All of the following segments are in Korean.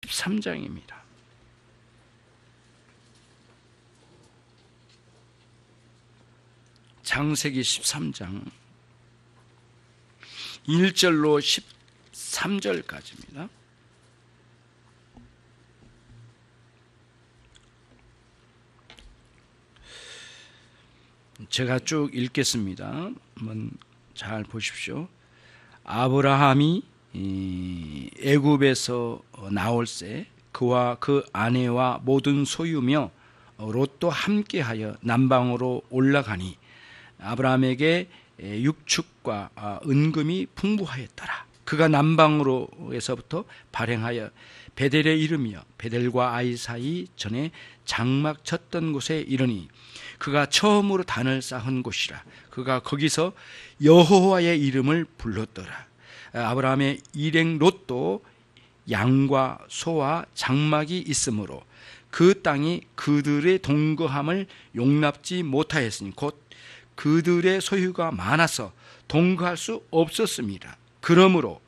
13장입니다. 창세기 13장 1절로 13절까지입니다. 제가 쭉 읽겠습니다. 한번 잘 보십시오. 아브라함이 애굽에서 나올새 그와 그 아내와 모든 소유며 롯도 함께하여 남방으로 올라가니 아브라함에게 육축과 은금이 풍부하였더라. 그가 남방으로에서부터 발행하여 베델에 이르며 베델과 아이 사이 전에 장막 쳤던 곳에 이르니 그가 처음으로 단을 쌓은 곳이라. 그가 거기서 여호와의 이름을 불렀더라. 아브라함의 일행 롯도 양과 소와 장막이 있으므로 그 땅이 그들의 동거함을 용납지 못하였으니 곧 그들의 소유가 많아서 동거할 수 없었습니다. 그러므로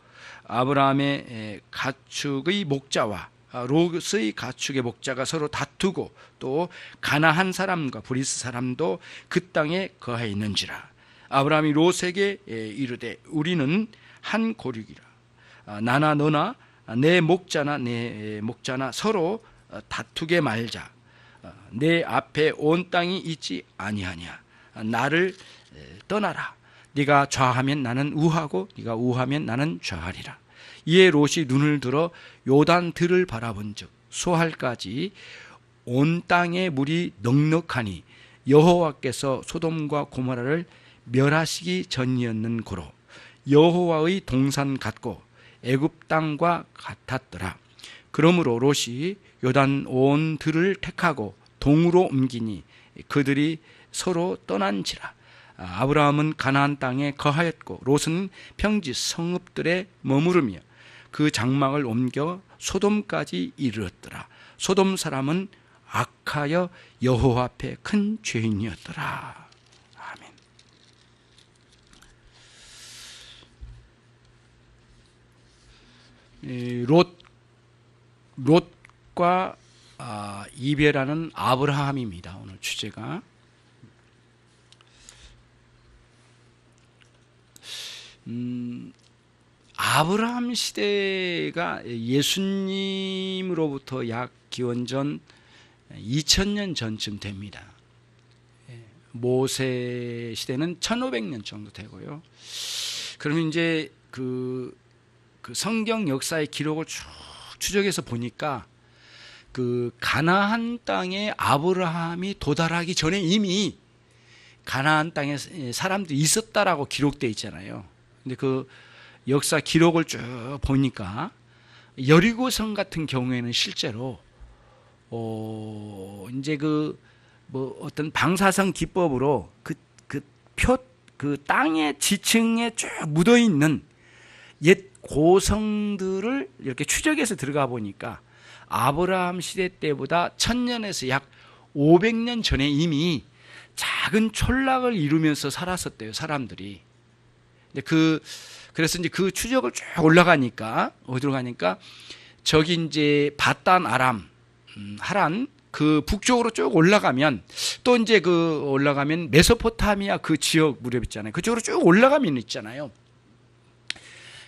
아브라함의 가축의 목자와 롯의 가축의 목자가 서로 다투고 또 가나안 사람과 브리스 사람도 그 땅에 거하여 있는지라. 아브라함이 롯에게 이르되 우리는 한 고륙이라. 나나 너나 내 목자나 내 목자나 서로 다투게 말자. 내 앞에 온 땅이 있지 아니하냐. 나를 떠나라. 네가 좌하면 나는 우하고 네가 우하면 나는 좌하리라. 이에 롯이 눈을 들어 요단 들을 바라본즉 소할까지 온 땅에 물이 넉넉하니 여호와께서 소돔과 고모라를 멸하시기 전이었는 고로 여호와의 동산 같고 애굽 땅과 같았더라. 그러므로 롯이 요단 온 들을 택하고 동으로 옮기니 그들이 서로 떠난지라. 아브라함은 가나안 땅에 거하였고 롯은 평지 성읍들에 머무르며 그 장막을 옮겨 소돔까지 이르렀더라. 소돔 사람은 악하여 여호와 앞에 큰 죄인이었더라. 아멘. 롯과 이별하는 아브라함입니다. 오늘 주제가 아브라함 시대가 예수님으로부터 약 기원전 2000년 전쯤 됩니다. 모세 시대는 1500년 정도 되고요. 그러면 이제 그 성경 역사의 기록을 쭉 추적해서 보니까 그 가나안 땅에 아브라함이 도달하기 전에 이미 가나안 땅에 사람들이 있었다라고 기록되어 있잖아요. 근데 그 역사 기록을 쭉 보니까 여리고성 같은 경우에는 실제로 이제 뭐 어떤 방사성 기법으로 그 땅의 지층에 쭉 묻어 있는 옛 고성들을 이렇게 추적해서 들어가 보니까 아브라함 시대 때보다 1000년에서 약 500년 전에 이미 작은 촌락을 이루면서 살았었대요, 사람들이. 근데 그래서 이제 그 추적을 쭉 올라가니까 어디로 가니까 저기 이제 바단 아람 하란 그 북쪽으로 쭉 올라가면 또 이제 올라가면 메소포타미아 그 지역 무렵 있잖아요. 그쪽으로 쭉 올라가면 있잖아요.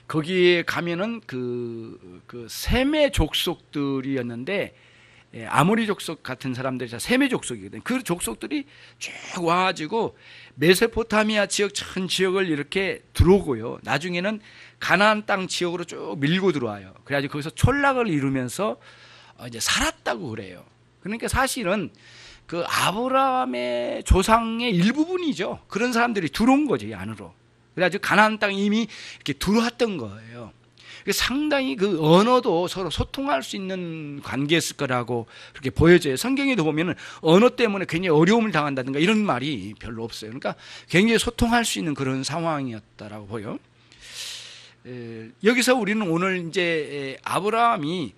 거기에 가면은 그 세메 족속들이었는데 아모리 족속 같은 사람들이 다 세메 족속이거든요. 그 족속들이 쭉 와가지고 메소포타미아 지역 전 지역을 이렇게 들어오고요. 나중에는 가나안 땅 지역으로 쭉 밀고 들어와요. 그래가지고 거기서 촌락을 이루면서 이제 살았다고 그래요. 그러니까 사실은 그 아브라함의 조상의 일부분이죠. 그런 사람들이 들어온 거죠, 이 안으로. 그래가지고 가나안 땅에 이미 이렇게 들어왔던 거예요. 상당히 그 언어도 서로 소통할 수 있는 관계였을 거라고 그렇게 보여져요. 성경에도 보면은 언어 때문에 굉장히 어려움을 당한다든가 이런 말이 별로 없어요. 그러니까 굉장히 소통할 수 있는 그런 상황이었다라고 보여. 여기서 우리는 오늘 이제 아브라함이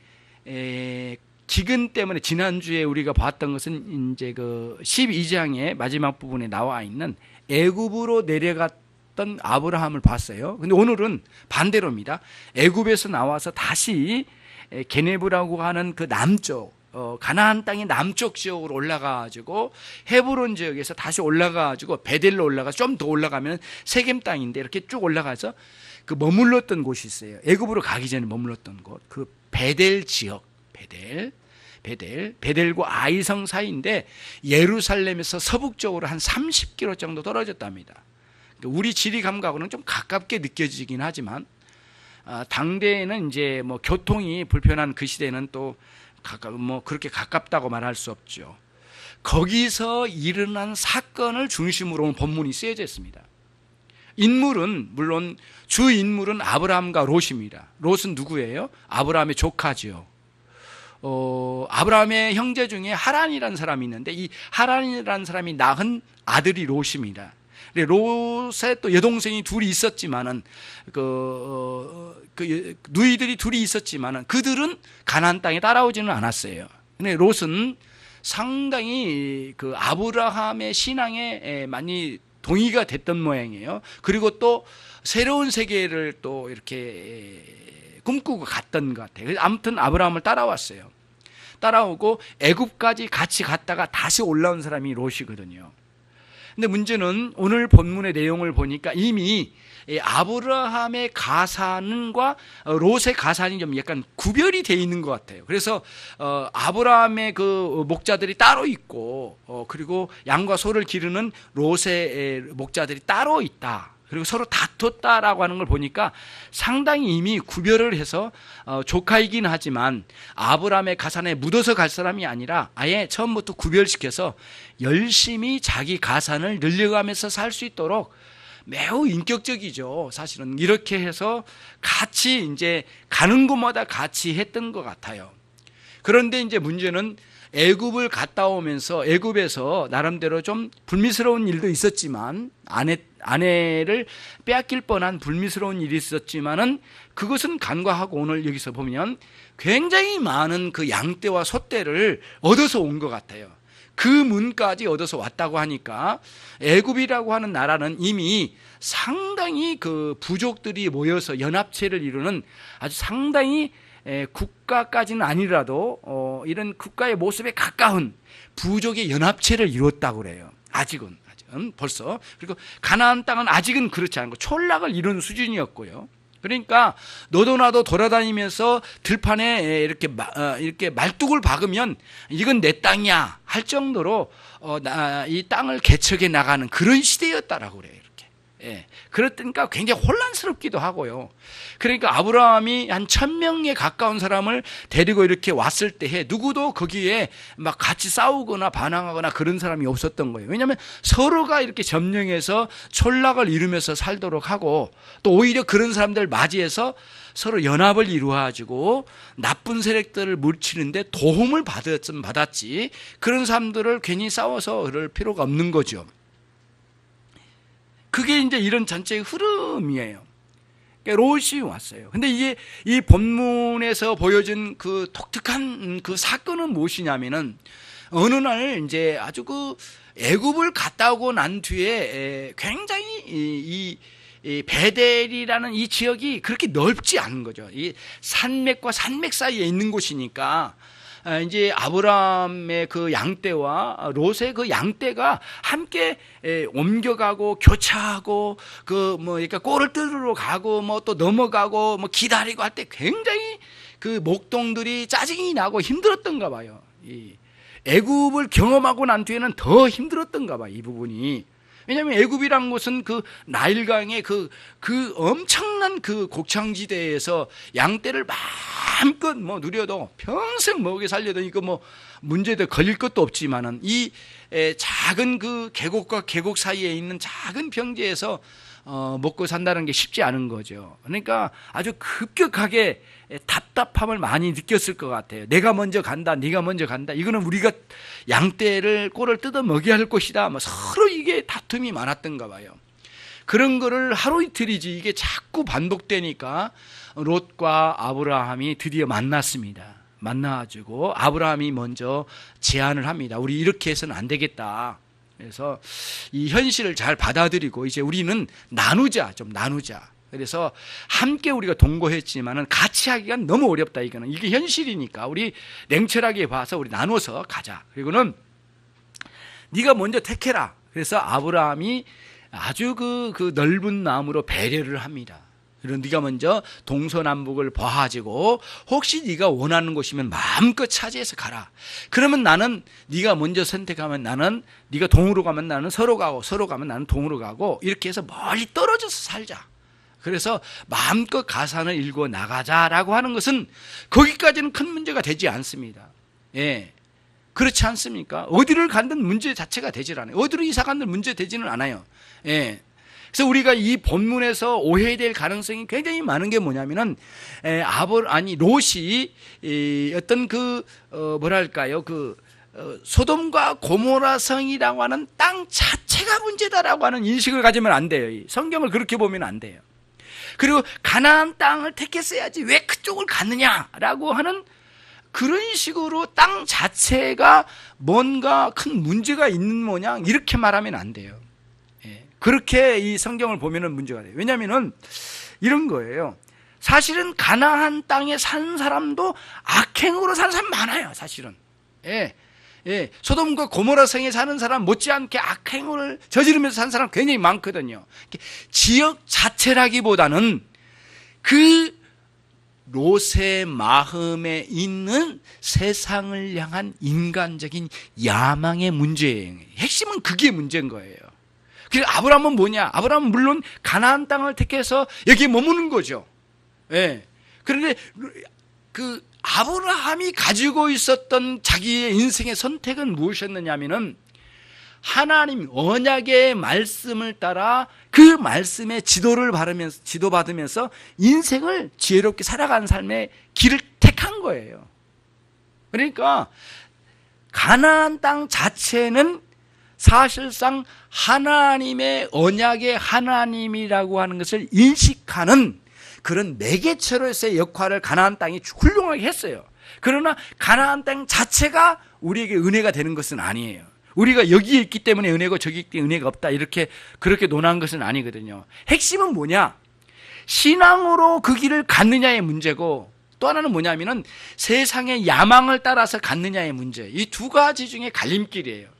기근 때문에 지난주에 우리가 봤던 것은 이제 그 12장의 마지막 부분에 나와 있는 애굽으로 내려갔던 아브라함을 봤어요. 근데 오늘은 반대로입니다. 애굽에서 나와서 다시 게네브라고 하는 그 남쪽 가나안 땅의 남쪽 지역으로 올라가가지고 헤브론 지역에서 다시 올라가가지고 베델로 올라가서 좀 더 올라가면 세겜 땅인데 이렇게 쭉 올라가서 그 머물렀던 곳이 있어요. 애굽으로 가기 전에 머물렀던 곳, 그 베델 지역, 베델과 아이성 사이인데 예루살렘에서 서북쪽으로 한 30km 정도 떨어졌답니다. 우리 지리 감각으로는 좀 가깝게 느껴지긴 하지만 당대에는 이제 뭐 교통이 불편한 그 시대는 또 그렇게 가깝다고 말할 수 없죠. 거기서 일어난 사건을 중심으로 오늘 본문이 쓰여져 있습니다. 인물은 물론 주 인물은 아브라함과 롯입니다. 롯은 누구예요? 아브라함의 조카죠. 아브라함의 형제 중에 하란이라는 사람이 있는데 이 하란이라는 사람이 낳은 아들이 롯입니다. 롯의 또 여동생이 둘이 있었지만은 누이들이 둘이 있었지만은 그들은 가나안 땅에 따라오지는 않았어요. 근데 롯은 상당히 그 아브라함의 신앙에 많이 동의가 됐던 모양이에요. 그리고 또 새로운 세계를 또 이렇게 꿈꾸고 갔던 것 같아요. 아무튼 아브라함을 따라왔어요. 따라오고 애굽까지 같이 갔다가 다시 올라온 사람이 롯이거든요. 근데 문제는 오늘 본문의 내용을 보니까 이미 아브라함의 가산과 롯의 가산이 좀 약간 구별이 되어 있는 것 같아요. 그래서 아브라함의 그 목자들이 따로 있고 그리고 양과 소를 기르는 롯의 목자들이 따로 있다. 그리고 서로 다퉜다라고 하는 걸 보니까 상당히 이미 구별을 해서 조카이긴 하지만 아브라함의 가산에 묻어서 갈 사람이 아니라 아예 처음부터 구별시켜서 열심히 자기 가산을 늘려가면서 살 수 있도록 매우 인격적이죠. 사실은 이렇게 해서 같이 이제 가는 곳마다 같이 했던 것 같아요. 그런데 이제 문제는 애굽을 갔다 오면서 애굽에서 나름대로 좀 불미스러운 일도 있었지만 아내를 빼앗길 뻔한 불미스러운 일이 있었지만은 그것은 간과하고 오늘 여기서 보면 굉장히 많은 그 양떼와 소떼를 얻어서 온 것 같아요. 그 문까지 얻어서 왔다고 하니까 애굽이라고 하는 나라는 이미 상당히 그 부족들이 모여서 연합체를 이루는 아주 상당히 국가까지는 아니라도 이런 국가의 모습에 가까운 부족의 연합체를 이뤘다고 그래요. 아직은 벌써. 그리고 가나안 땅은 아직은 그렇지 않고 촌락을 이룬 수준이었고요. 그러니까 너도 나도 돌아다니면서 들판에 이렇게 말뚝을 박으면 이건 내 땅이야 할 정도로 이 땅을 개척해 나가는 그런 시대였다라고 그래요. 예, 그렇다니까 굉장히 혼란스럽기도 하고요. 그러니까 아브라함이 한 1000명에 가까운 사람을 데리고 이렇게 왔을 때에 누구도 거기에 막 같이 싸우거나 반항하거나 그런 사람이 없었던 거예요. 왜냐하면 서로가 이렇게 점령해서 촌락을 이루면서 살도록 하고 또 오히려 그런 사람들 맞이해서 서로 연합을 이루어가지고 나쁜 세력들을 물치는데 도움을 받았지 그런 사람들을 괜히 싸워서 그럴 필요가 없는 거죠. 그게 이제 이런 전체의 흐름이에요. 그러니까 롯이 왔어요. 근데 이게 이 본문에서 보여준 그 독특한 그 사건은 무엇이냐면은 어느 날 이제 아주 그 애굽을 갔다 오고 난 뒤에 굉장히 이 베델이라는 이 지역이 그렇게 넓지 않은 거죠. 이 산맥과 산맥 사이에 있는 곳이니까 이제 아브라함의 그 양떼와 롯의 그 양떼가 함께 옮겨가고 교차하고 그러니까 꼴을 뜯으러 가고 뭐 또 넘어가고 뭐 기다리고 할 때 굉장히 그 목동들이 짜증이 나고 힘들었던가 봐요. 이 애굽을 경험하고 난 뒤에는 더 힘들었던가 봐요. 이 부분이. 왜냐하면 애굽이란 곳은 그 나일강의 그 엄청난 그 곡창지대에서 양떼를 마음껏 뭐 누려도 평생 먹여 살려도 이거 뭐 문제도 걸릴 것도 없지만은 이 작은 그 계곡과 계곡 사이에 있는 작은 평지에서 먹고 산다는 게 쉽지 않은 거죠. 그러니까 아주 급격하게 답답함을 많이 느꼈을 것 같아요. 내가 먼저 간다, 네가 먼저 간다. 이거는 우리가 양떼를 꼴을 뜯어 먹여야 할 것이다. 뭐 서로 이게 다툼이 많았던가 봐요. 그런 거를 하루 이틀이지 이게 자꾸 반복되니까 롯과 아브라함이 드디어 만났습니다. 만나가지고 아브라함이 먼저 제안을 합니다. 우리 이렇게 해서는 안 되겠다. 그래서 이 현실을 잘 받아들이고 이제 우리는 나누자, 좀 나누자. 그래서 함께 우리가 동거했지만은 같이 하기가 너무 어렵다. 이거는 이게 현실이니까 우리 냉철하게 봐서 우리 나눠서 가자. 그리고는 네가 먼저 택해라. 그래서 아브라함이 아주 그 넓은 마음으로 배려를 합니다. 그리고 네가 먼저 동서남북을 봐가지고 혹시 네가 원하는 곳이면 마음껏 차지해서 가라. 그러면 나는 네가 먼저 선택하면 나는 네가 동으로 가면 나는 서로 가고 서로 가면 나는 동으로 가고 이렇게 해서 멀리 떨어져서 살자. 그래서 마음껏 가산을 일궈 나가자라고 하는 것은 거기까지는 큰 문제가 되지 않습니다. 예. 그렇지 않습니까? 어디를 간든 문제 자체가 되질 않아요. 어디로 이사 간든 문제 되지는 않아요. 예. 그래서 우리가 이 본문에서 오해될 가능성이 굉장히 많은 게 뭐냐면은 롯이 어떤 뭐랄까요 소돔과 고모라 성이라고 하는 땅 자체가 문제다라고 하는 인식을 가지면 안 돼요. 성경을 그렇게 보면 안 돼요. 그리고 가나안 땅을 택했어야지 왜 그쪽을 갔느냐라고 하는 그런 식으로 땅 자체가 뭔가 큰 문제가 있는 모양 이렇게 말하면 안 돼요. 그렇게 이 성경을 보면은 문제가 돼요. 왜냐하면은 이런 거예요. 사실은 가나안 땅에 사는 사람도 악행으로 사는 사람 많아요. 사실은. 소돔과 고모라 성에 사는 사람 못지않게 악행을 저지르면서 사는 사람 굉장히 많거든요. 지역 자체라기보다는 그 롯의 마음에 있는 세상을 향한 인간적인 야망의 문제예요. 핵심은 그게 문제인 거예요. 그리고 아브라함은 뭐냐? 아브라함은 물론 가나안 땅을 택해서 여기에 머무는 거죠. 그런데 그 아브라함이 가지고 있었던 자기의 인생의 선택은 무엇이었느냐면은 하나님 언약의 말씀을 따라 그 말씀의 지도받으면서 인생을 지혜롭게 살아가는 삶의 길을 택한 거예요. 그러니까 가나안 땅 자체는 사실상 하나님의 언약의 하나님이라고 하는 것을 인식하는 그런 매개체로서의 역할을 가나안 땅이 훌륭하게 했어요. 그러나 가나안 땅 자체가 우리에게 은혜가 되는 것은 아니에요. 우리가 여기에 있기 때문에 은혜고 저기 있기 때문에 은혜가 없다 그렇게 논한 것은 아니거든요. 핵심은 뭐냐? 신앙으로 그 길을 갔느냐의 문제고 또 하나는 뭐냐면은 세상의 야망을 따라서 갔느냐의 문제. 이 두 가지 중에 갈림길이에요.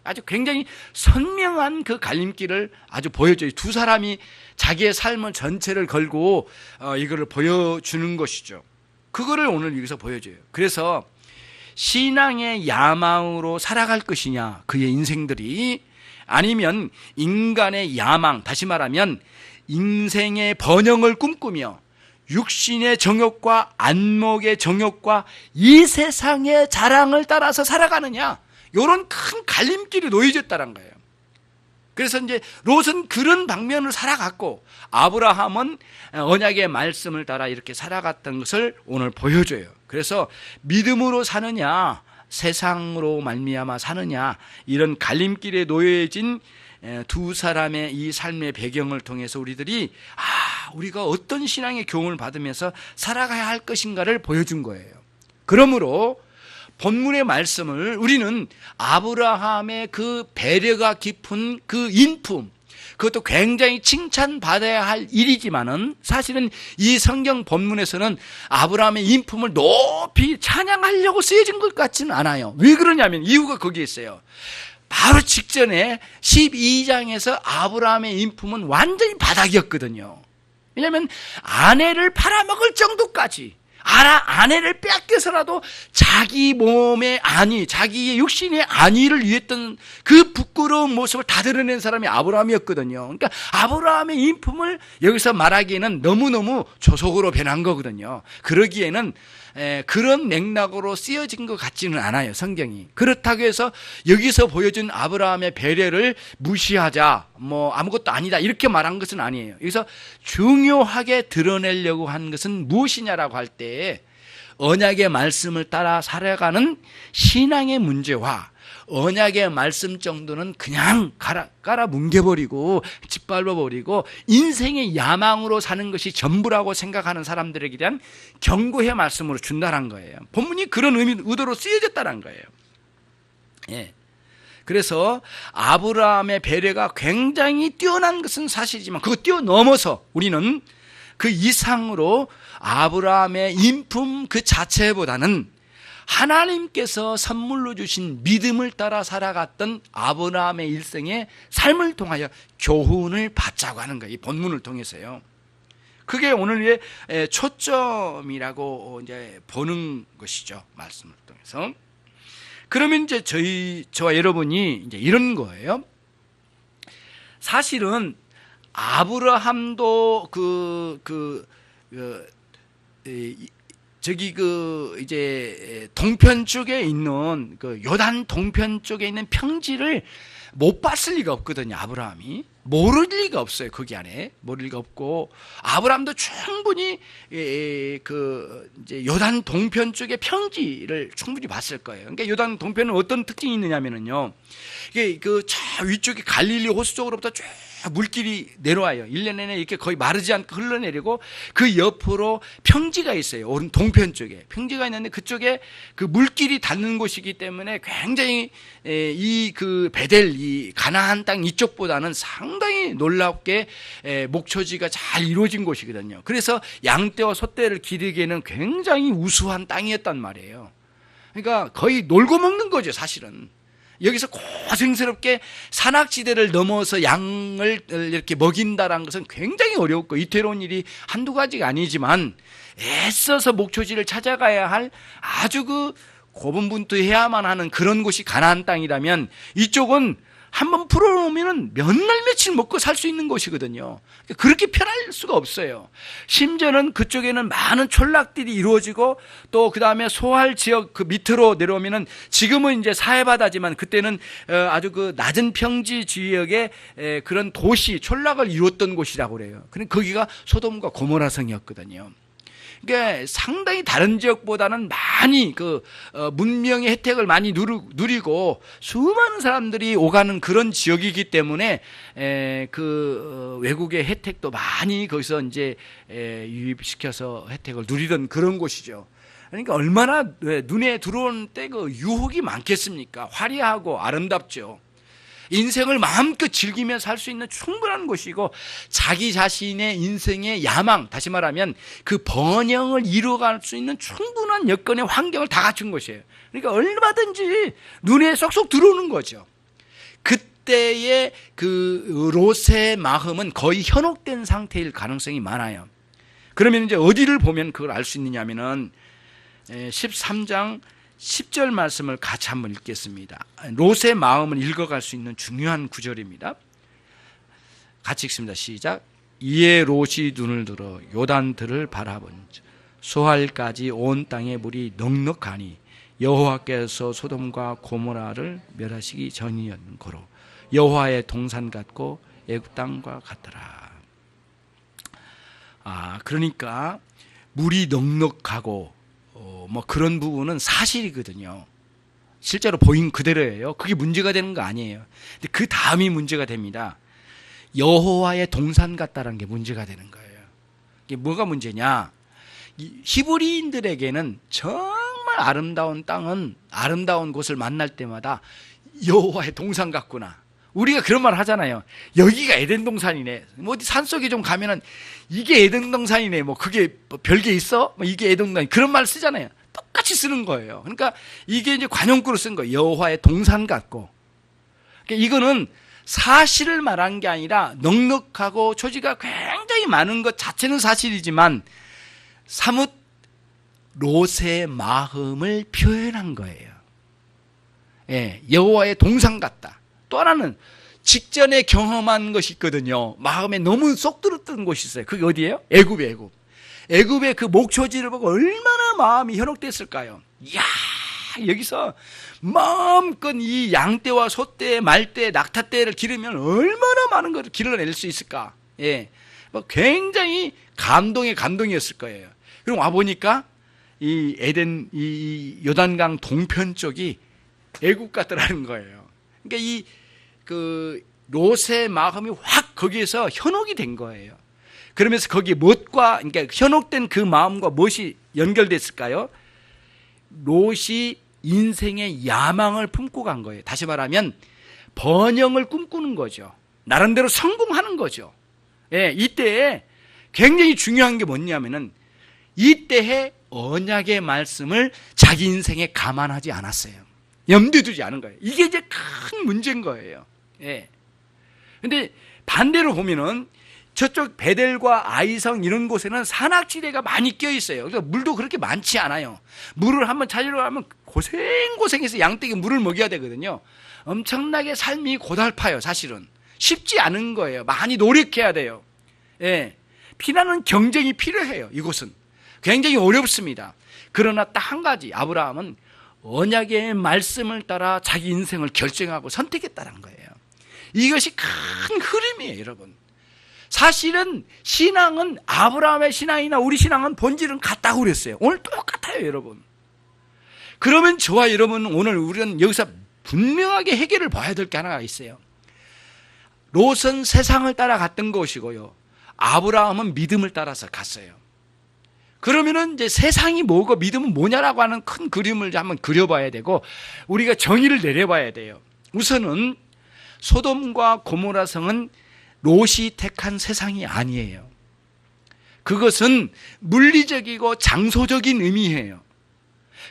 아주 굉장히 선명한 그 갈림길을 아주 보여줘요. 두 사람이 자기의 삶을 전체를 걸고 이거를 보여주는 것이죠. 그거를 오늘 여기서 보여줘요. 그래서 신앙의 야망으로 살아갈 것이냐 그의 인생들이 아니면 인간의 야망 다시 말하면 인생의 번영을 꿈꾸며 육신의 정욕과 안목의 정욕과 이 세상의 자랑을 따라서 살아가느냐 이런 큰 갈림길이 놓여졌다는 거예요. 그래서 이제 롯은 그런 방면으로 살아갔고 아브라함은 언약의 말씀을 따라 이렇게 살아갔던 것을 오늘 보여줘요. 그래서 믿음으로 사느냐 세상으로 말미암아 사느냐 이런 갈림길에 놓여진 두 사람의 이 삶의 배경을 통해서 우리들이 우리가 어떤 신앙의 교훈을 받으면서 살아가야 할 것인가를 보여준 거예요. 그러므로 본문의 말씀을 우리는 아브라함의 그 배려가 깊은 그 인품 그것도 굉장히 칭찬받아야 할 일이지만은 사실은 이 성경 본문에서는 아브라함의 인품을 높이 찬양하려고 쓰여진 것 같지는 않아요. 왜 그러냐면 이유가 거기에 있어요. 바로 직전에 12장에서 아브라함의 인품은 완전히 바닥이었거든요. 왜냐하면 아내를 팔아먹을 정도까지 아내를 뺏겨서라도 자기 몸의 안위, 자기의 육신의 안위를 위했던 그 부끄러운 모습을 다 드러낸 사람이 아브라함이었거든요. 그러니까 아브라함의 인품을 여기서 말하기에는 너무너무 조속으로 변한 거거든요. 그러기에는 그런 맥락으로 쓰여진 것 같지는 않아요, 성경이. 그렇다고 해서 여기서 보여준 아브라함의 배려를 무시하자, 아무것도 아니다, 이렇게 말한 것은 아니에요. 여기서 중요하게 드러내려고 한 것은 무엇이냐라고 할 때, 언약의 말씀을 따라 살아가는 신앙의 문제와 언약의 말씀 정도는 그냥 깔아 뭉개버리고 짓밟아버리고 인생의 야망으로 사는 것이 전부라고 생각하는 사람들에게 대한 경고의 말씀으로 준다는 거예요. 본문이 그런 의도로 쓰여졌다는 거예요. 그래서 아브라함의 배려가 굉장히 뛰어난 것은 사실이지만 그거 뛰어넘어서 우리는 그 이상으로 아브라함의 인품 그 자체보다는 하나님께서 선물로 주신 믿음을 따라 살아갔던 아브라함의 일생의 삶을 통하여 교훈을 받자고 하는 거예요. 이 본문을 통해서요. 그게 오늘의 초점이라고 이제 보는 것이죠. 말씀을 통해서. 그러면 이제 저와 여러분이 이제 이런 거예요. 사실은 아브라함도 이제 동편 쪽에 있는 그 요단 동편 쪽에 있는 평지를 못 봤을 리가 없거든요. 아브라함이 모를 리가 없어요. 거기 안에 모를 리가 없고 아브라함도 충분히 그 이제 요단 동편 쪽의 평지를 충분히 봤을 거예요. 그러니까 요단 동편은 어떤 특징이 있느냐면은요, 이게 그 저 위쪽에 갈릴리 호수 쪽으로부터 쭉 물길이 내려와요. 1년 내내 이렇게 거의 마르지 않고 흘러내리고 그 옆으로 평지가 있어요. 오른 동편 쪽에 평지가 있는데 그쪽에 그 물길이 닿는 곳이기 때문에 굉장히 이 그 베델 이 가나안 땅 이쪽보다는 상당히 놀랍게 목초지가 잘 이루어진 곳이거든요. 그래서 양떼와 소떼를 기르기에는 굉장히 우수한 땅이었단 말이에요. 그러니까 거의 놀고 먹는 거죠, 사실은. 여기서 고생스럽게 산악지대를 넘어서 양을 이렇게 먹인다는 것은 굉장히 어렵고 이태로운 일이 한두 가지가 아니지만 애써서 목초지를 찾아가야 할 아주 그 고분분투해야만 하는 그런 곳이 가나안 땅이라면 이쪽은 한번 풀어놓으면 몇 날 며칠 먹고 살 수 있는 곳이거든요. 그렇게 편할 수가 없어요. 심지어는 그쪽에는 많은 촌락들이 이루어지고 또 그 다음에 소할 지역 그 밑으로 내려오면은 지금은 이제 사해바다지만 그때는 아주 그 낮은 평지 지역에 그런 도시 촌락을 이루었던 곳이라고 그래요. 그러니까 거기가 소돔과 고모라 성이었거든요. 그러니까 상당히 다른 지역보다는 많이 그 문명의 혜택을 많이 누리고 수많은 사람들이 오가는 그런 지역이기 때문에 그 외국의 혜택도 많이 거기서 이제 유입시켜서 혜택을 누리던 그런 곳이죠. 그러니까 얼마나 눈에 들어오는 때 그 유혹이 많겠습니까? 화려하고 아름답죠. 인생을 마음껏 즐기며 살 수 있는 충분한 곳이고 자기 자신의 인생의 야망, 다시 말하면 그 번영을 이루어갈 수 있는 충분한 여건의 환경을 다 갖춘 곳이에요. 그러니까 얼마든지 눈에 쏙쏙 들어오는 거죠. 그때의 그 롯의 마음은 거의 현혹된 상태일 가능성이 많아요. 그러면 이제 어디를 보면 그걸 알 수 있느냐 하면은 13장 10절 말씀을 같이 한번 읽겠습니다. 롯의 마음을 읽어갈 수 있는 중요한 구절입니다. 같이 읽습니다. 시작. 이에 롯이 눈을 들어 요단들을 바라본즉 소할까지 온 땅의 물이 넉넉하니 여호와께서 소돔과 고모라를 멸하시기 전이었고로 여호와의 동산 같고 애굽 땅과 같더라. 그러니까 물이 넉넉하고 뭐 그런 부분은 사실이거든요. 실제로 보인 그대로예요. 그게 문제가 되는 거 아니에요. 근데 그 다음이 문제가 됩니다. 여호와의 동산 같다라는 게 문제가 되는 거예요. 이게 뭐가 문제냐? 히브리인들에게는 정말 아름다운 땅은 아름다운 곳을 만날 때마다 여호와의 동산 같구나. 우리가 그런 말 하잖아요. 여기가 에덴 동산이네. 뭐 어디 산속에 좀 가면은 이게 에덴 동산이네. 뭐 그게 별게 있어? 뭐 이게 에덴 동산. 그런 말 쓰잖아요. 똑같이 쓰는 거예요. 그러니까 이게 이제 관용구로 쓴 거예요. 여호와의 동산 같고. 그러니까 이거는 사실을 말한 게 아니라 넉넉하고 초지가 굉장히 많은 것 자체는 사실이지만 사뭇 롯의 마음을 표현한 거예요. 예, 여호와의 동산 같다. 또 하나는 직전에 경험한 것이 있거든요. 마음에 너무 쏙 들었던 곳이 있어요. 그게 어디예요? 애굽이에요. 애굽의 그 목초지를 보고 얼마나 마음이 현혹됐을까요? 이야, 여기서 마음껏 이 양떼와 소떼, 말떼, 낙타떼를 기르면 얼마나 많은 것을 길러낼 수 있을까? 예, 굉장히 감동이었을 거예요. 그럼 와 보니까 이 에덴, 이 요단강 동편 쪽이 애굽 같더라는 거예요. 그러니까 이 그 롯의 마음이 확 거기에서 현혹이 된 거예요. 그러면서 거기에 무엇과, 그러니까 현혹된 그 마음과 무엇이 연결됐을까요? 롯이 인생의 야망을 품고 간 거예요. 다시 말하면 번영을 꿈꾸는 거죠. 나름대로 성공하는 거죠. 예, 이때에 굉장히 중요한 게 뭐냐면은 이때의 언약의 말씀을 자기 인생에 감안하지 않았어요. 염두에 두지 않은 거예요. 이게 이제 큰 문제인 거예요. 예. 근데 반대로 보면은 저쪽 베델과 아이성 이런 곳에는 산악지대가 많이 껴 있어요. 그래서 물도 그렇게 많지 않아요. 물을 한번 찾으러 가면 고생해서 양떼기 물을 먹여야 되거든요. 엄청나게 삶이 고달파요. 사실은 쉽지 않은 거예요. 많이 노력해야 돼요. 예. 피나는 경쟁이 필요해요. 이곳은 굉장히 어렵습니다. 그러나 딱 한 가지, 아브라함은 언약의 말씀을 따라 자기 인생을 결정하고 선택했다는 거예요. 이것이 큰 흐름이에요, 여러분. 사실은 신앙은, 아브라함의 신앙이나 우리 신앙은 본질은 같다고 그랬어요. 오늘 똑같아요, 여러분. 그러면 저와 여러분, 오늘 우리는 여기서 분명하게 해결을 봐야 될 게 하나가 있어요. 롯은 세상을 따라 갔던 것이고요, 아브라함은 믿음을 따라서 갔어요. 그러면은 이제 세상이 뭐고 믿음은 뭐냐라고 하는 큰 그림을 한번 그려봐야 되고, 우리가 정의를 내려봐야 돼요. 우선은 소돔과 고모라 성은 롯이 택한 세상이 아니에요. 그것은 물리적이고 장소적인 의미예요.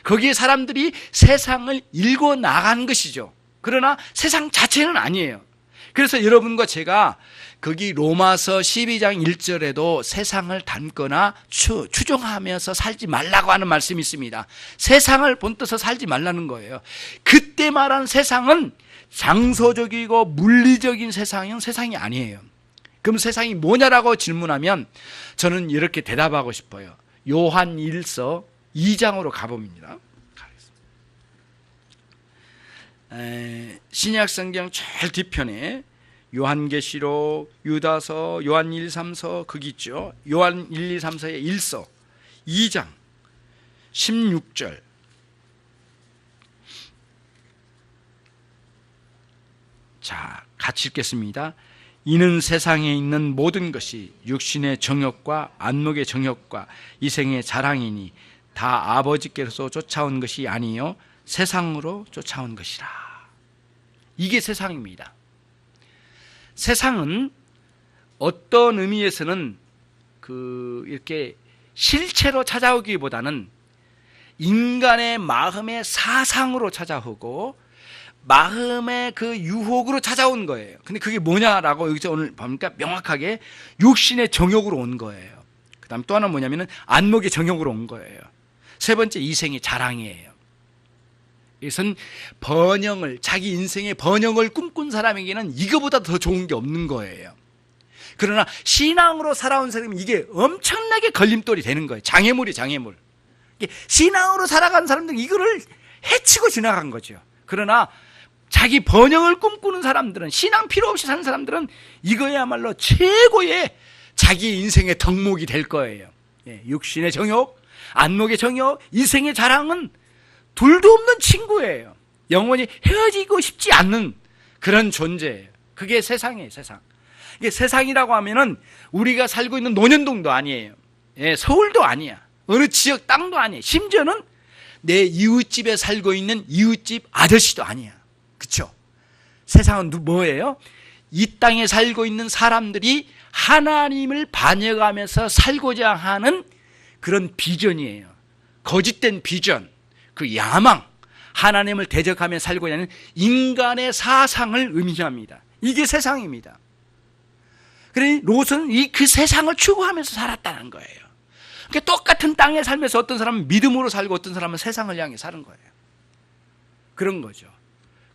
거기에 사람들이 세상을 읽어 나간 것이죠. 그러나 세상 자체는 아니에요. 그래서 여러분과 제가 거기 로마서 12장 1절에도 세상을 닮거나 추종하면서 살지 말라고 하는 말씀이 있습니다. 세상을 본떠서 살지 말라는 거예요. 그때 말한 세상은 장소적이고 물리적인 세상이 아니에요. 그럼 세상이 뭐냐라고 질문하면 저는 이렇게 대답하고 싶어요. 요한 1서 2장으로 가봅니다. 신약 성경 제일 뒤편에 요한계시록, 유다서, 요한 1, 3서 거기 있죠. 요한 1, 2, 3서의 1서 2장 16절. 자, 같이 읽겠습니다. 이는 세상에 있는 모든 것이 육신의 정욕과 안목의 정욕과 이생의 자랑이니 다 아버지께서 쫓아온 것이 아니요 세상으로 쫓아온 것이라. 이게 세상입니다. 세상은 어떤 의미에서는 이렇게 실체로 찾아오기보다는 인간의 마음의 사상으로 찾아오고 마음의 그 유혹으로 찾아온 거예요. 근데 그게 뭐냐라고 여기서 오늘 보니까 명확하게 육신의 정욕으로 온 거예요. 그 다음 또 하나 뭐냐면은 안목의 정욕으로 온 거예요. 세 번째 이생의 자랑이에요. 이것은 자기 인생의 번영을 꿈꾼 사람에게는 이거보다 더 좋은 게 없는 거예요. 그러나 신앙으로 살아온 사람은 이게 엄청나게 걸림돌이 되는 거예요. 장애물이 장애물. 신앙으로 살아간 사람들은 이거를 해치고 지나간 거죠. 그러나 자기 번영을 꿈꾸는 사람들은, 신앙 필요 없이 사는 사람들은 이거야말로 최고의 자기 인생의 덕목이 될 거예요. 육신의 정욕, 안목의 정욕, 이생의 자랑은 둘도 없는 친구예요. 영원히 헤어지고 싶지 않는 그런 존재예요. 그게 세상이에요, 세상. 이게 세상이라고 하면은 우리가 살고 있는 논현동도 아니에요. 서울도 아니야. 어느 지역 땅도 아니에요. 심지어는 내 이웃집에 살고 있는 이웃집 아저씨도 아니야. 그렇죠? 세상은 뭐예요? 이 땅에 살고 있는 사람들이 하나님을 반영하면서 살고자 하는 그런 비전이에요. 거짓된 비전, 그 야망, 하나님을 대적하며 살고자 하는 인간의 사상을 의미합니다. 이게 세상입니다. 그러니 롯은 그 세상을 추구하면서 살았다는 거예요. 그러니까 똑같은 땅에 살면서 어떤 사람은 믿음으로 살고 어떤 사람은 세상을 향해 사는 거예요. 그런 거죠.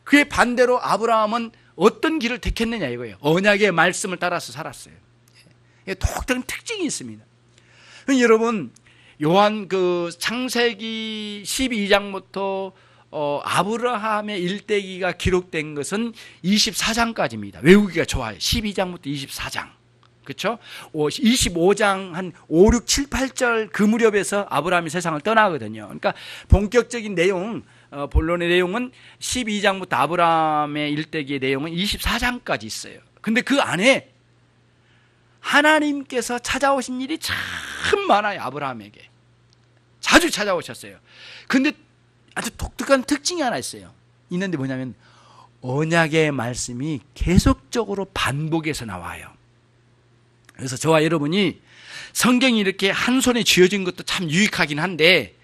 그의 반대로 아브라함은 어떤 길을 택했느냐 이거예요. 언약의 말씀을 따라서 살았어요. 독특한 특징이 있습니다. 여러분, 요한 창세기 12장부터 아브라함의 일대기가 기록된 것은 24장까지입니다. 외우기가 좋아요. 12장부터 24장. 그렇죠? 25장 한 5, 6, 7, 8절 그 무렵에서 아브라함이 세상을 떠나거든요. 그러니까 본격적인 내용, 본론의 내용은 12장부터 아브라함의 일대기의 내용은 24장까지 있어요. 근데 그 안에 하나님께서 찾아오신 일이 참 많아요. 아브라함에게 자주 찾아오셨어요. 근데 아주 독특한 특징이 하나 있어요. 있는데 뭐냐면 언약의 말씀이 계속적으로 반복해서 나와요. 그래서 저와 여러분이 성경이 이렇게 한 손에 쥐어진 것도 참 유익하긴 한데,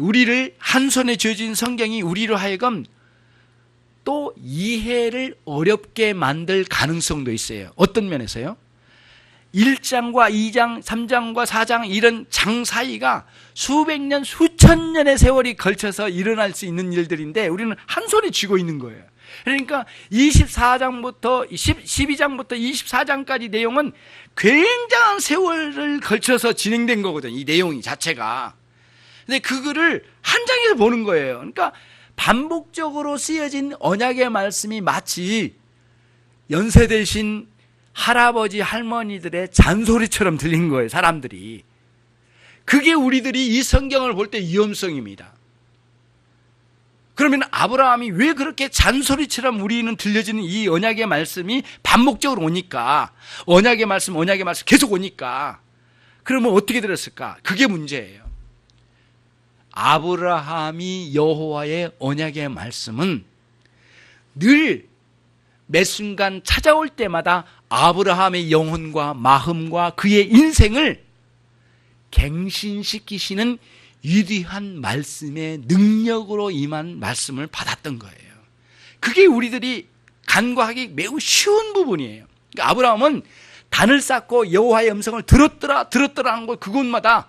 우리를 한 손에 쥐어진 성경이 우리로 하여금 또 이해를 어렵게 만들 가능성도 있어요. 어떤 면에서요? 1장과 2장, 3장과 4장 이런 장 사이가 수백 년, 수천 년의 세월이 걸쳐서 일어날 수 있는 일들인데 우리는 한 손에 쥐고 있는 거예요. 그러니까 24장부터 12장부터 24장까지 내용은 굉장한 세월을 걸쳐서 진행된 거거든요. 이 내용이 자체가. 근데 그거를 한 장에서 보는 거예요. 그러니까 반복적으로 쓰여진 언약의 말씀이 마치 연세 대신 할아버지 할머니들의 잔소리처럼 들린 거예요. 사람들이. 그게 우리들이 이 성경을 볼 때 위험성입니다. 그러면 아브라함이 왜 그렇게 잔소리처럼 우리는 들려지는 이 언약의 말씀이 반복적으로 오니까, 언약의 말씀 계속 오니까, 그러면 어떻게 들었을까? 그게 문제예요. 아브라함이 여호와의 언약의 말씀은 늘 매 순간 찾아올 때마다 아브라함의 영혼과 마음과 그의 인생을 갱신시키시는 위대한 말씀의 능력으로 임한 말씀을 받았던 거예요. 그게 우리들이 간과하기 매우 쉬운 부분이에요. 그러니까 아브라함은 단을 쌓고 여호와의 음성을 들었더라 하는 것, 그곳마다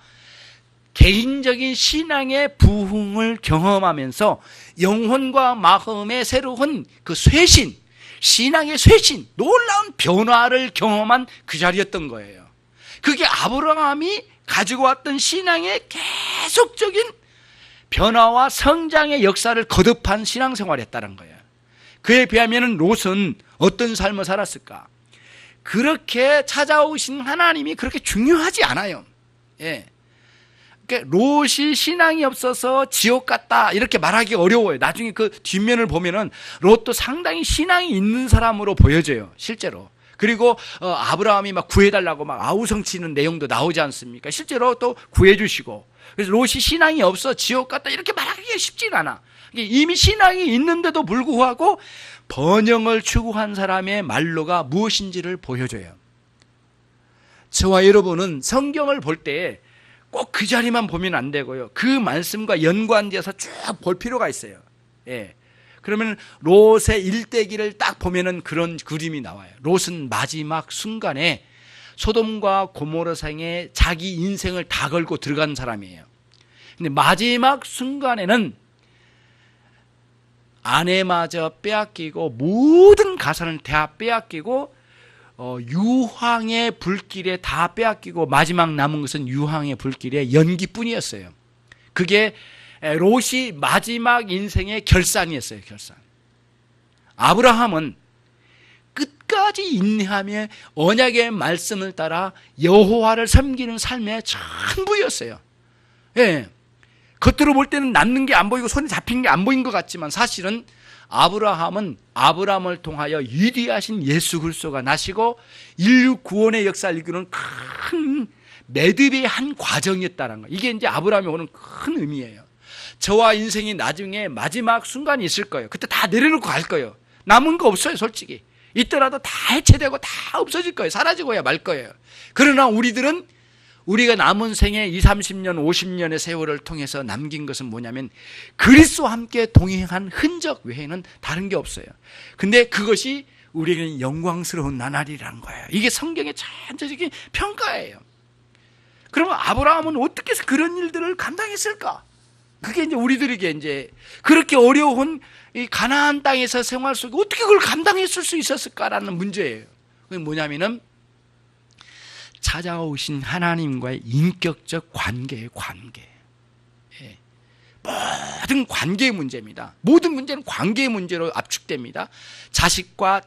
개인적인 신앙의 부흥을 경험하면서 영혼과 마음의 새로운 그 쇄신, 신앙의 쇄신, 놀라운 변화를 경험한 그 자리였던 거예요. 그게 아브라함이 가지고 왔던 신앙의 계속적인 변화와 성장의 역사를 거듭한 신앙생활이었다는 거예요. 그에 비하면 롯은 어떤 삶을 살았을까? 그렇게 찾아오신 하나님이 그렇게 중요하지 않아요. 예. 그러니까 롯이 신앙이 없어서 지옥 갔다 이렇게 말하기 어려워요. 나중에 그 뒷면을 보면은 롯도 상당히 신앙이 있는 사람으로 보여져요. 실제로. 그리고 아브라함이 막 구해달라고 막 아우성치는 내용도 나오지 않습니까? 실제로 또 구해주시고. 그래서 롯이 신앙이 없어 지옥 갔다 이렇게 말하기가 쉽진 않아. 이미 신앙이 있는데도 불구하고 번영을 추구한 사람의 말로가 무엇인지를 보여줘요. 저와 여러분은 성경을 볼 때 꼭 그 자리만 보면 안 되고요. 그 말씀과 연관지어서 쭉 볼 필요가 있어요. 예. 그러면 롯의 일대기를 딱 보면은 그런 그림이 나와요. 롯은 마지막 순간에 소돔과 고모라성에 자기 인생을 다 걸고 들어간 사람이에요. 근데 마지막 순간에는 아내마저 빼앗기고 모든 가산을 다 빼앗기고 유황의 불길에 다 빼앗기고 마지막 남은 것은 유황의 불길의 연기뿐이었어요. 그게 롯이 마지막 인생의 결산이었어요. 결산. 아브라함은 끝까지 인내하며 언약의 말씀을 따라 여호와를 섬기는 삶의 전부였어요. 예. 겉으로 볼 때는 남는 게 안 보이고 손에 잡힌 게 안 보인 것 같지만 사실은 아브라함은 아브라함을 통하여 위대하신 예수 그리스도가 나시고 인류 구원의 역사를 이끄는 큰 매듭의 한 과정이었다는 거. 이게 이제 아브라함이 오는 큰 의미예요. 저와 인생이 나중에 마지막 순간이 있을 거예요. 그때 다 내려놓고 갈 거예요. 남은 거 없어요, 솔직히. 있더라도 다 해체되고 다 없어질 거예요. 사라지고야 말 거예요. 그러나 우리들은 우리가 남은 생애 20, 30년, 50년의 세월을 통해서 남긴 것은 뭐냐면 그리스도와 함께 동행한 흔적 외에는 다른 게 없어요. 근데 그것이 우리에게는 영광스러운 나날이라는 거예요. 이게 성경의 전체적인 평가예요. 그러면 아브라함은 어떻게 해서 그런 일들을 감당했을까? 그게 이제 우리들에게 이제 그렇게 어려운 이 가나안 땅에서 생활 속에 어떻게 그걸 감당했을 수 있었을까라는 문제예요. 그게 뭐냐면은 찾아오신 하나님과의 인격적 관계의 관계. 예. 모든 관계의 문제입니다. 모든 문제는 관계의 문제로 압축됩니다. 자식과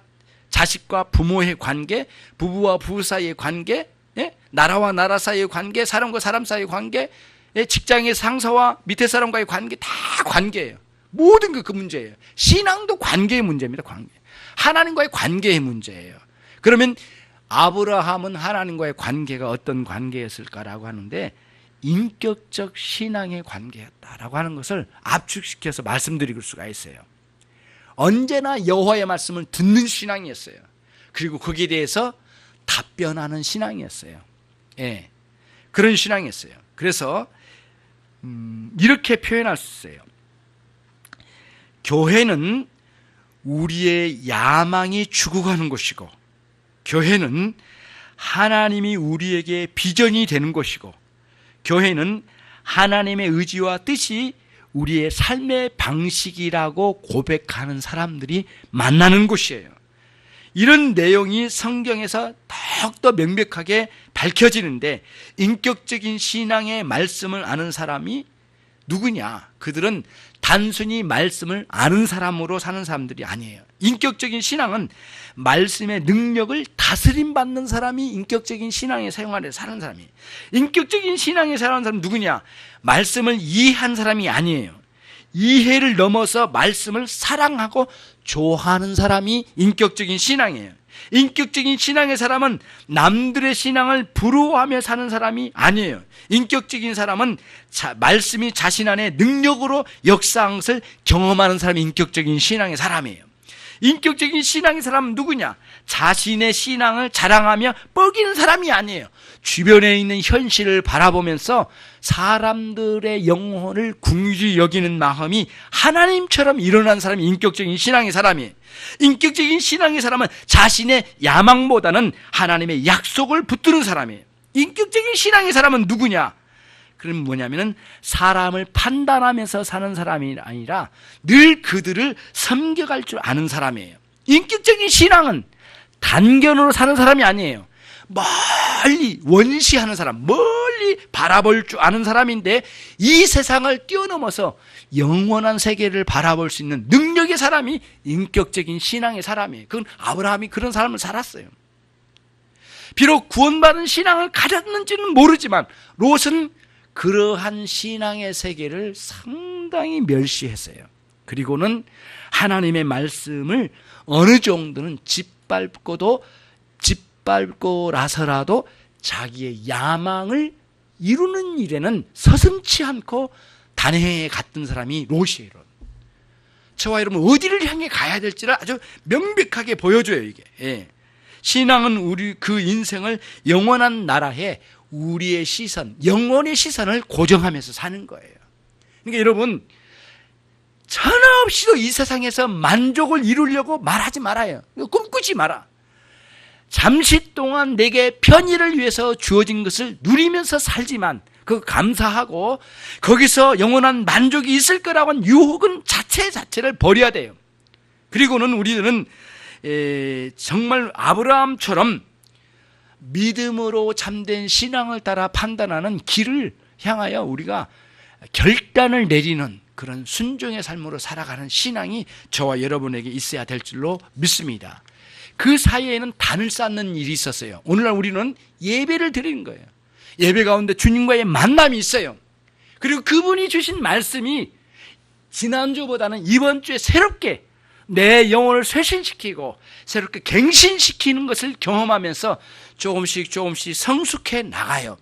부모의 관계, 부부와 부부 사이의 관계, 예? 나라와 나라 사이의 관계, 사람과 사람 사이의 관계, 예? 직장의 상사와 밑에 사람과의 관계, 다 관계예요. 모든 그 문제예요. 신앙도 관계의 문제입니다. 관계. 하나님과의 관계의 문제예요. 그러면 아브라함은 하나님과의 관계가 어떤 관계였을까라고 하는데 인격적 신앙의 관계였다라고 하는 것을 압축시켜서 말씀드릴 수가 있어요. 언제나 여호와의 말씀을 듣는 신앙이었어요. 그리고 거기에 대해서 답변하는 신앙이었어요. 예, 그런 신앙이었어요. 그래서 이렇게 표현할 수 있어요. 교회는 우리의 야망이 죽어가는 곳이고, 교회는 하나님이 우리에게 비전이 되는 곳이고, 교회는 하나님의 의지와 뜻이 우리의 삶의 방식이라고 고백하는 사람들이 만나는 곳이에요. 이런 내용이 성경에서 더욱더 명백하게 밝혀지는데, 인격적인 신앙의 말씀을 아는 사람이 누구냐? 그들은 단순히 말씀을 아는 사람으로 사는 사람들이 아니에요. 인격적인 신앙은 말씀의 능력을 다스림받는 사람이 인격적인 신앙의 생활 안에 사는 사람이에요. 인격적인 신앙에 사는 사람은 누구냐? 말씀을 이해한 사람이 아니에요. 이해를 넘어서 말씀을 사랑하고 좋아하는 사람이 인격적인 신앙이에요. 인격적인 신앙의 사람은 남들의 신앙을 부러워하며 사는 사람이 아니에요. 인격적인 사람은 말씀이 자신 안에 능력으로 역사한 것을 경험하는 사람이 인격적인 신앙의 사람이에요. 인격적인 신앙의 사람은 누구냐? 자신의 신앙을 자랑하며 뻐기는 사람이 아니에요. 주변에 있는 현실을 바라보면서 사람들의 영혼을 긍휼히 여기는 마음이 하나님처럼 일어난 사람이 인격적인 신앙의 사람이에요. 인격적인 신앙의 사람은 자신의 야망보다는 하나님의 약속을 붙드는 사람이에요. 인격적인 신앙의 사람은 누구냐? 그럼 뭐냐면은 사람을 판단하면서 사는 사람이 아니라 늘 그들을 섬겨갈 줄 아는 사람이에요. 인격적인 신앙은 단견으로 사는 사람이 아니에요. 멀리 원시하는 사람, 멀리 바라볼 줄 아는 사람인데, 이 세상을 뛰어넘어서 영원한 세계를 바라볼 수 있는 능력의 사람이 인격적인 신앙의 사람이에요. 그건 아브라함이 그런 삶을 살았어요. 비록 구원받은 신앙을 가졌는지는 모르지만 롯은 그러한 신앙의 세계를 상당히 멸시했어요. 그리고는 하나님의 말씀을 어느 정도는 짓밟고 나서라도 자기의 야망을 이루는 일에는 서슴치 않고 단행해 갔던 사람이 롯이에요. 저와 여러분 어디를 향해 가야 될지를 아주 명백하게 보여줘요. 이게. 예. 신앙은 우리 그 인생을 영원한 나라에 우리의 시선, 영혼의 시선을 고정하면서 사는 거예요. 그러니까 여러분, 천하 없이도 이 세상에서 만족을 이루려고 말하지 말아요. 꿈꾸지 마라. 잠시 동안 내게 편의를 위해서 주어진 것을 누리면서 살지만 그거 감사하고 거기서 영원한 만족이 있을 거라고 하는 유혹은 자체를 버려야 돼요. 그리고는 우리는 정말 아브라함처럼 믿음으로 참된 신앙을 따라 판단하는 길을 향하여 우리가 결단을 내리는 그런 순종의 삶으로 살아가는 신앙이 저와 여러분에게 있어야 될 줄로 믿습니다. 그 사이에는 단을 쌓는 일이 있었어요. 오늘날 우리는 예배를 드리는 거예요. 예배 가운데 주님과의 만남이 있어요. 그리고 그분이 주신 말씀이 지난주보다는 이번 주에 새롭게 내 영혼을 쇄신시키고 새롭게 갱신시키는 것을 경험하면서 조금씩 성숙해 나가요.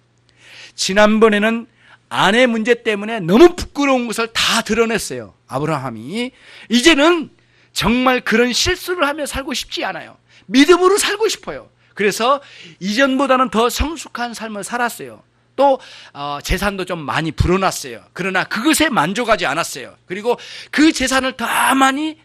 지난번에는 아내 문제 때문에 너무 부끄러운 것을 다 드러냈어요. 아브라함이. 이제는 정말 그런 실수를 하며 살고 싶지 않아요. 믿음으로 살고 싶어요. 그래서 이전보다는 더 성숙한 삶을 살았어요. 또 재산도 좀 많이 불어났어요. 그러나 그것에 만족하지 않았어요. 그리고 그 재산을 더 많이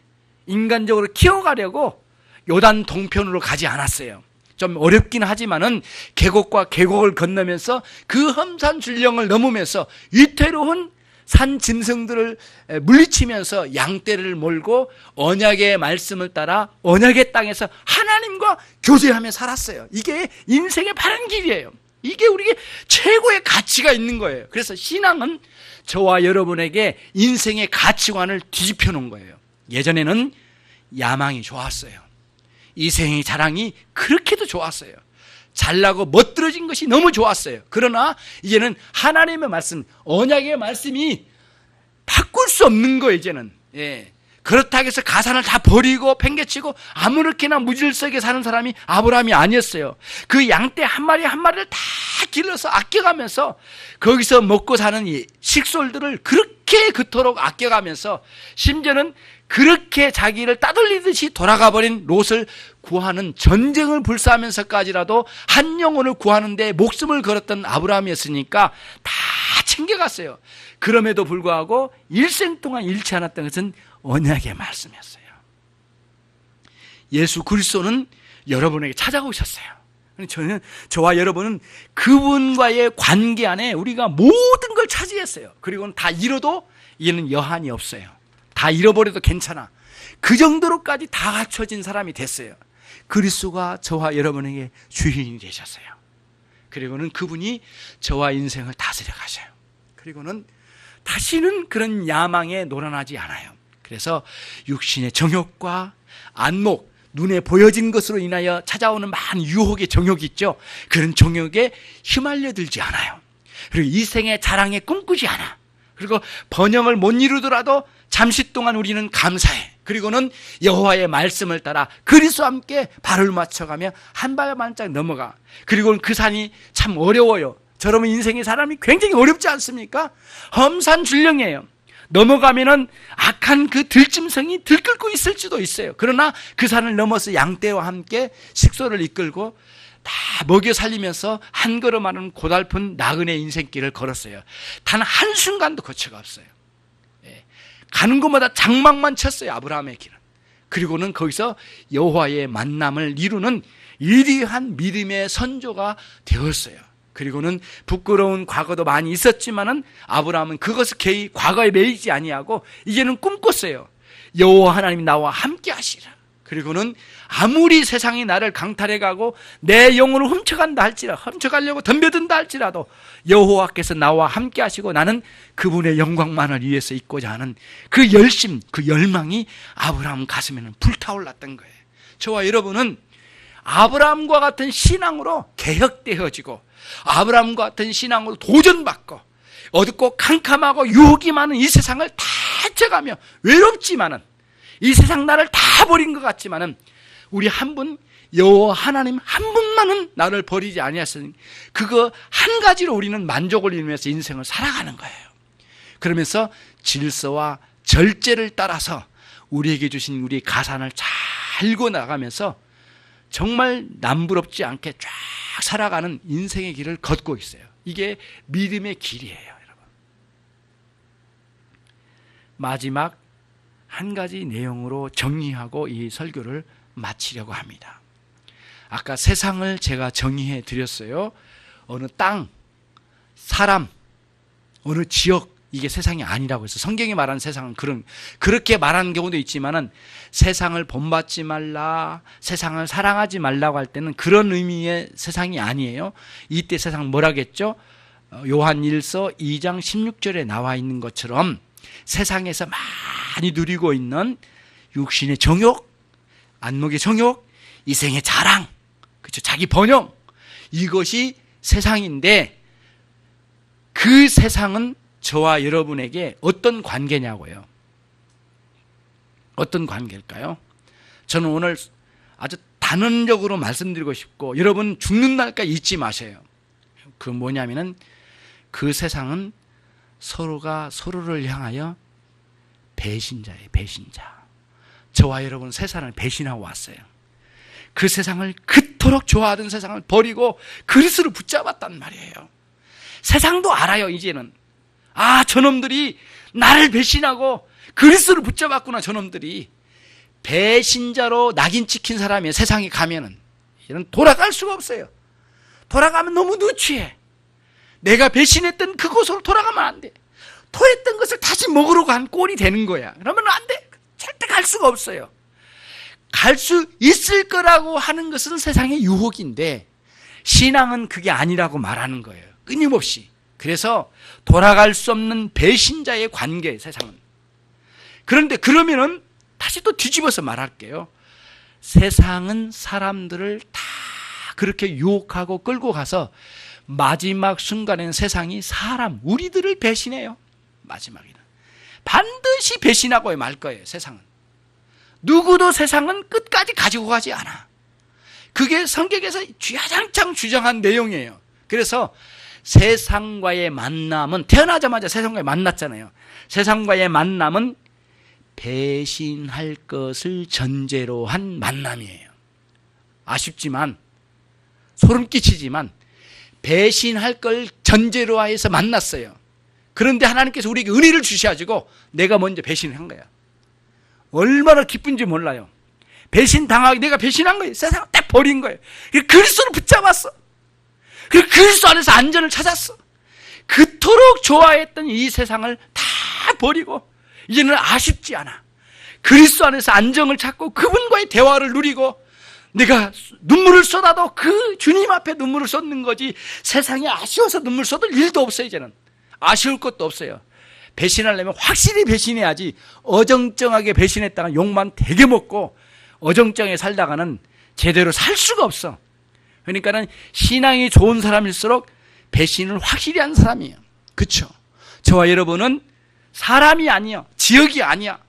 인간적으로 키워가려고 요단 동편으로 가지 않았어요. 좀 어렵긴 하지만은 계곡과 계곡을 건너면서 그 험산 줄령을 넘으면서 위태로운 산 짐승들을 물리치면서 양떼를 몰고 언약의 말씀을 따라 언약의 땅에서 하나님과 교제하며 살았어요. 이게 인생의 바른 길이에요. 이게 우리에게 최고의 가치가 있는 거예요. 그래서 신앙은 저와 여러분에게 인생의 가치관을 뒤집혀 놓은 거예요. 예전에는 야망이 좋았어요. 이생의 자랑이 그렇게도 좋았어요. 잘나고 멋들어진 것이 너무 좋았어요. 그러나 이제는 하나님의 말씀, 언약의 말씀이 바꿀 수 없는 거예요. 이제는 그렇다고 해서 가산을 다 버리고 팽개치고 아무렇게나 무질서하게 사는 사람이 아브라함이 아니었어요. 그 양떼 한 마리 한 마리를 다 길러서 아껴가면서 거기서 먹고 사는 이 식솔들을 그렇게 그토록 아껴가면서 심지어는 그렇게 자기를 따돌리듯이 돌아가 버린 롯을 구하는, 전쟁을 불사하면서까지라도 한 영혼을 구하는 데 목숨을 걸었던 아브라함이었으니까 다 챙겨갔어요. 그럼에도 불구하고 일생 동안 잃지 않았던 것은 언약의 말씀이었어요. 예수 그리스도는 여러분에게 찾아오셨어요. 저와 여러분은 그분과의 관계 안에 우리가 모든 걸 차지했어요. 그리고는 다 잃어도 이는 여한이 없어요. 다 잃어버려도 괜찮아. 그 정도로까지 다 갖춰진 사람이 됐어요. 그리스도가 저와 여러분에게 주인이 되셨어요. 그리고는 그분이 저와 인생을 다스려 가셔요. 그리고는 다시는 그런 야망에 놀아나지 않아요. 그래서 육신의 정욕과 안목, 눈에 보여진 것으로 인하여 찾아오는 많은 유혹의 정욕이 있죠. 그런 정욕에 휘말려 들지 않아요. 그리고 이 생의 자랑에 꿈꾸지 않아. 그리고 번영을 못 이루더라도 잠시 동안 우리는 감사해. 그리고는 여호와의 말씀을 따라 그리스도와 함께 발을 맞춰가며 한 발 반짝 넘어가. 그리고는 그 산이 참 어려워요. 저러면 인생의 사람이 굉장히 어렵지 않습니까? 험산줄령이에요. 넘어가면은 악한 그 들짐승이 들끓고 있을지도 있어요. 그러나 그 산을 넘어서 양떼와 함께 식소를 이끌고 다 먹여 살리면서 한 걸음 하는 고달픈 나그네 인생길을 걸었어요. 단 한순간도 거처가 없어요. 가는 곳마다 장막만 쳤어요. 아브라함의 길은. 그리고는 거기서 여호와의 만남을 이루는 위대한 믿음의 선조가 되었어요. 그리고는 부끄러운 과거도 많이 있었지만은 아브라함은 그것을 개의 과거에 매이지 아니하고 이제는 꿈꿨어요. 여호와 하나님이 나와 함께 하시라. 그리고는 아무리 세상이 나를 강탈해 가고 내 영혼을 훔쳐간다 할지라도, 훔쳐가려고 덤벼든다 할지라도 여호와께서 나와 함께 하시고 나는 그분의 영광만을 위해서 있고자 하는 그 열심, 그 열망이 아브라함 가슴에는 불타올랐던 거예요. 저와 여러분은 아브라함과 같은 신앙으로 개혁되어지고 아브라함과 같은 신앙으로 도전받고 어둡고 캄캄하고 유혹이 많은 이 세상을 다 헤쳐가며 외롭지만은 이 세상 나를 다 버린 것 같지만은 우리 한 분 여호와 하나님 한 분만은 나를 버리지 아니하시니 그거 한 가지로 우리는 만족을 이루면서 인생을 살아가는 거예요. 그러면서 질서와 절제를 따라서 우리에게 주신 우리 가산을 잘 읽어 나가면서 정말 남부럽지 않게 쫙 살아가는 인생의 길을 걷고 있어요. 이게 믿음의 길이에요, 여러분. 마지막 한 가지 내용으로 정리하고 이 설교를 마치려고 합니다. 아까 세상을 제가 정의해 드렸어요. 어느 땅, 사람, 어느 지역, 이게 세상이 아니라고 해서 성경이 말하는 세상은 그렇게 말하는 경우도 있지만은 세상을 본받지 말라, 세상을 사랑하지 말라고 할 때는 그런 의미의 세상이 아니에요. 이때 세상 뭐라겠죠? 요한 1서 2장 16절에 나와 있는 것처럼 세상에서 많이 누리고 있는 육신의 정욕, 안목의 정욕, 이생의 자랑, 그렇죠? 자기 번영, 이것이 세상인데 그 세상은 저와 여러분에게 어떤 관계냐고요. 어떤 관계일까요? 저는 오늘 아주 단언적으로 말씀드리고 싶고 여러분 죽는 날까지 잊지 마세요. 그 뭐냐면은 그 세상은 서로가 서로를 향하여 배신자예요. 배신자. 저와 여러분 세상을 배신하고 왔어요. 그 세상을 그토록 좋아하던 세상을 버리고 그리스도를 붙잡았단 말이에요. 세상도 알아요. 이제는 저놈들이 나를 배신하고 그리스도를 붙잡았구나. 저놈들이 배신자로 낙인 찍힌 사람이 세상에 가면은 이제는 돌아갈 수가 없어요. 돌아가면 너무 누추해. 내가 배신했던 그곳으로 돌아가면 안 돼. 토했던 것을 다시 먹으러 간 꼴이 되는 거야. 그러면 안 돼. 절대 갈 수가 없어요. 갈 수 있을 거라고 하는 것은 세상의 유혹인데 신앙은 그게 아니라고 말하는 거예요. 끊임없이. 그래서 돌아갈 수 없는 배신자의 관계, 세상은. 그런데 그러면은 다시 또 뒤집어서 말할게요. 세상은 사람들을 다 그렇게 유혹하고 끌고 가서 마지막 순간에는 세상이 우리들을 배신해요. 마지막에는. 반드시 배신하고 말 거예요, 세상은. 누구도 세상은 끝까지 가지고 가지 않아. 그게 성경에서 주야장창 주장한 내용이에요. 그래서 세상과의 만남은, 태어나자마자 세상과의 만났잖아요. 세상과의 만남은 배신할 것을 전제로 한 만남이에요. 아쉽지만, 소름 끼치지만 배신할 걸 전제로 해서 만났어요. 그런데 하나님께서 우리에게 은혜를 주셔가지고 내가 먼저 배신을 한 거야. 얼마나 기쁜지 몰라요. 배신당하게 내가 배신한 거예요. 세상을 딱 버린 거예요. 그리스도를 붙잡았어. 그리스도 안에서 안전을 찾았어. 그토록 좋아했던 이 세상을 다 버리고 이제는 아쉽지 않아. 그리스도 안에서 안정을 찾고 그분과의 대화를 누리고 내가 눈물을 쏟아도 그 주님 앞에 눈물을 쏟는 거지, 세상이 아쉬워서 눈물 쏟을 일도 없어요. 이제는 아쉬울 것도 없어요. 배신하려면 확실히 배신해야지, 어정쩡하게 배신했다가 욕만 되게 먹고 어정쩡하게 살다가는 제대로 살 수가 없어. 그러니까는 신앙이 좋은 사람일수록 배신을 확실히 한 사람이에요. 그렇죠? 저와 여러분은 사람이 아니야, 지역이 아니야,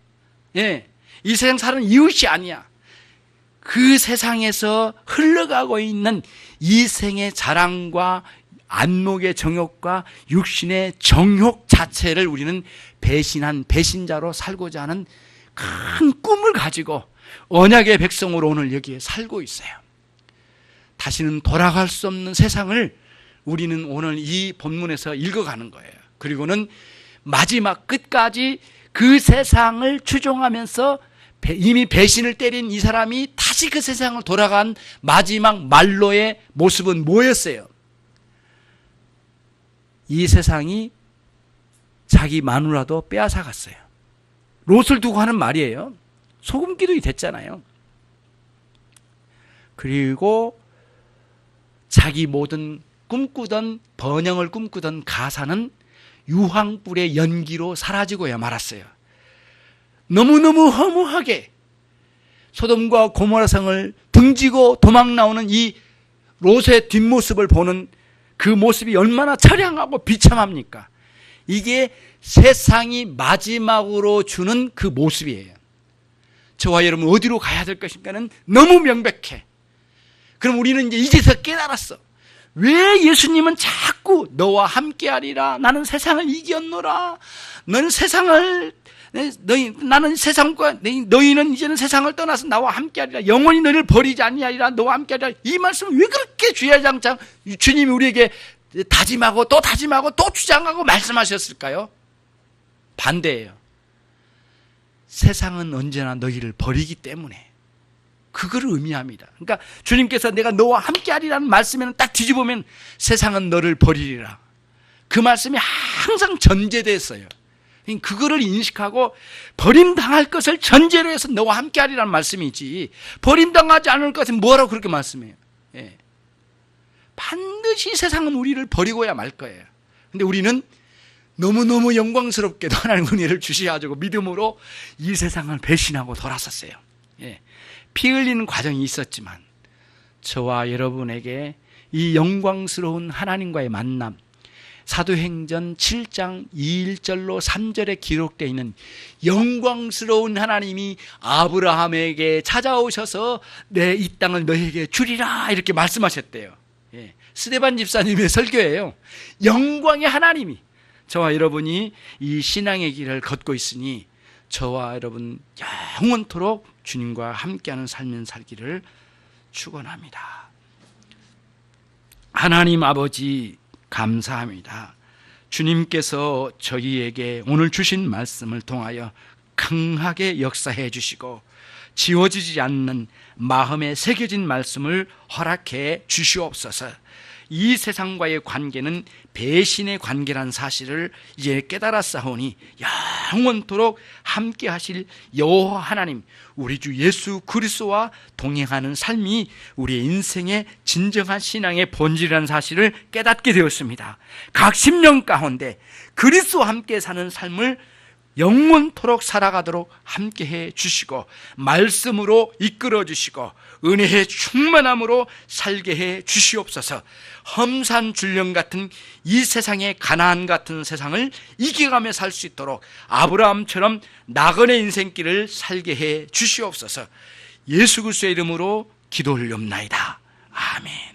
예, 이 세상 사는 이웃이 아니야. 그 세상에서 흘러가고 있는 이생의 자랑과 안목의 정욕과 육신의 정욕 자체를 우리는 배신한 배신자로 살고자 하는 큰 꿈을 가지고 언약의 백성으로 오늘 여기에 살고 있어요. 다시는 돌아갈 수 없는 세상을 우리는 오늘 이 본문에서 읽어가는 거예요. 그리고는 마지막 끝까지 그 세상을 추종하면서 이미 배신을 때린 이 사람이 다시 그 세상을 돌아간 마지막 말로의 모습은 뭐였어요? 이 세상이 자기 마누라도 빼앗아갔어요. 롯을 두고 하는 말이에요. 소금기둥이 됐잖아요. 그리고 자기 모든 꿈꾸던, 번영을 꿈꾸던 가사는 유황불의 연기로 사라지고야 말았어요. 너무너무 허무하게 소돔과 고모라 성을 등지고 도망 나오는 이 롯의 뒷모습을 보는 그 모습이 얼마나 처량하고 비참합니까? 이게 세상이 마지막으로 주는 그 모습이에요. 저와 여러분 어디로 가야 될 것인가는 너무 명백해. 그럼 우리는 이제서 깨달았어. 왜 예수님은 자꾸 너와 함께하리라, 나는 세상을 이겼노라, 너는 세상을, 나는 세상과 너희는 이제는 세상을 떠나서 나와 함께하리라, 영원히 너를 버리지 아니하리라, 너와 함께하리라, 이 말씀을 왜 그렇게 주야장창 주님이 우리에게 다짐하고 또 다짐하고 또 주장하고 말씀하셨을까요? 반대예요. 세상은 언제나 너희를 버리기 때문에 그거를 의미합니다. 그러니까 주님께서 내가 너와 함께하리라는 말씀에는 딱 뒤집으면 세상은 너를 버리리라, 그 말씀이 항상 전제되어 있어요. 그거를 인식하고 버림당할 것을 전제로 해서 너와 함께하리라는 말씀이지, 버림당하지 않을 것은 뭐라고 그렇게 말씀해요? 예. 반드시 세상은 우리를 버리고야 말 거예요. 근데 우리는 너무너무 영광스럽게도 하나님 은혜를 주셔가지고 믿음으로 이 세상을 배신하고 돌아섰어요. 예. 피 흘리는 과정이 있었지만 저와 여러분에게 이 영광스러운 하나님과의 만남, 사도행전 7장 2절로 3절에 기록되어 있는 영광스러운 하나님이 아브라함에게 찾아오셔서 내 이 땅을 너에게 주리라 이렇게 말씀하셨대요. 예. 스데반 집사님의 설교예요. 영광의 하나님이, 저와 여러분이 이 신앙의 길을 걷고 있으니 저와 여러분 영원토록 주님과 함께하는 삶을 살기를 축원합니다. 하나님 아버지 감사합니다. 주님께서 저희에게 오늘 주신 말씀을 통하여 강하게 역사해 주시고 지워지지 않는 마음에 새겨진 말씀을 허락해 주시옵소서. 이 세상과의 관계는 배신의 관계란 사실을 이제 깨달았사오니 영원토록 함께 하실 여호와 하나님, 우리 주 예수 그리스도와 동행하는 삶이 우리의 인생의 진정한 신앙의 본질이라는 사실을 깨닫게 되었습니다. 각 심령 가운데 그리스도와 함께 사는 삶을 영원토록 살아가도록 함께해 주시고 말씀으로 이끌어 주시고 은혜의 충만함으로 살게 해 주시옵소서. 험산 줄령 같은 이 세상의 가나안 같은 세상을 이겨가며 살 수 있도록 아브라함처럼 나그네 인생길을 살게 해 주시옵소서. 예수 그리스도의 이름으로 기도 올리옵나이다. 아멘.